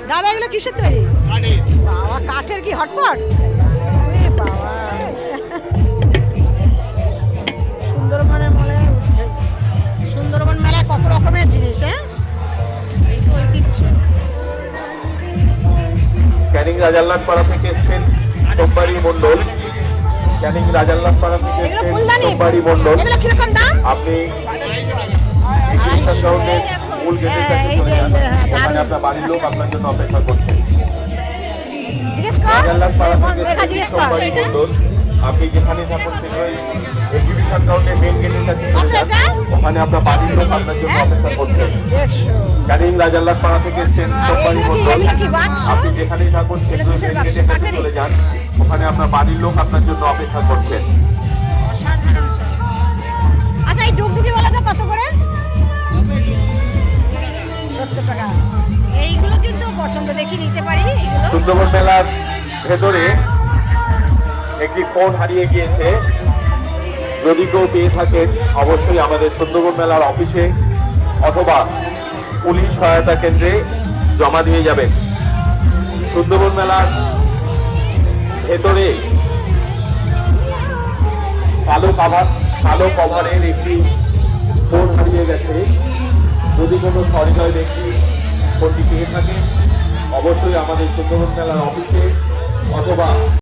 দাদা এগুলো কিসের তৈরি? বাবা কাঠের কি হটপট? বাবা সুন্দরবন মেলায় কত রকমের জিনিস। হ্যাঁ এই তো ঐতিহ্য। ক্যানিং রাজারলাল পাড়া থেকে এসছেন সোমবারী মন্ডল। ক্যানিং রাজারলাল পাড়া থেকে এগুলো এসছেন ফুলদানি। সোমবারী মন্ডল। এগুলো কিরকম দাম? আপনি গ্রাউন্ডের মূল গেটের কাছে চলে যান, ওখানে আপনার বাড়ির লোক আপনার জন্য অপেক্ষা করছে। জিজ্ঞেস কর, রাজারলাল পাড়া থেকে দেখা এসছেন জিজ্ঞেস কর। সোমবারী মন্ডল। আপনি যেখানে থাকুন সেখানে এক্সিবিশন গ্রাউন্ডের মেন গেটের কাছে চলে যান, ওখানে আপনার বাড়ির লোক আপনার জন্য অপেক্ষা করছে। 150। ক্যানিং রাজারলাল পাড়া থেকে এসছেন সোমবারী এগুলো কি- মন্ডল। এগুলো কি বাক্স? আপনি যেখানেই থাকুন সেখানে কিসের মেন বাক্স? গেটের কাছে কাঠেরই? চলে যান, ওখানে আপনার বাড়ির লোক আপনার জন্য অপেক্ষা করছে। অসাধারণ সব। আচ্ছা এই ডুগডুগি বলা তো কত করে? 70 টাকা। এইগুলো কিন্তু পছন্দ দেখি নিতে পারি এইগুলো। সুন্দরবন মেলার ভেতরে একটি ফোন হারিয়ে গিয়েছে। যদি কেউ পেয়ে থাকেন অবশ্যই আমাদের সুন্দরবন মেলার অফিসে অথবা পুলিশ সহায়তা কেন্দ্রে জমা দিয়ে যাবেন। সুন্দরবন মেলার ভেতরে কালো কভারের একটি ফোন হারিয়ে গেছে। যদি কোনো সহৃদয় ব্যক্তি ফোনটি পেয়ে থাকে অবশ্যই আমাদের সুন্দরবন মেলার অফিসে অথবা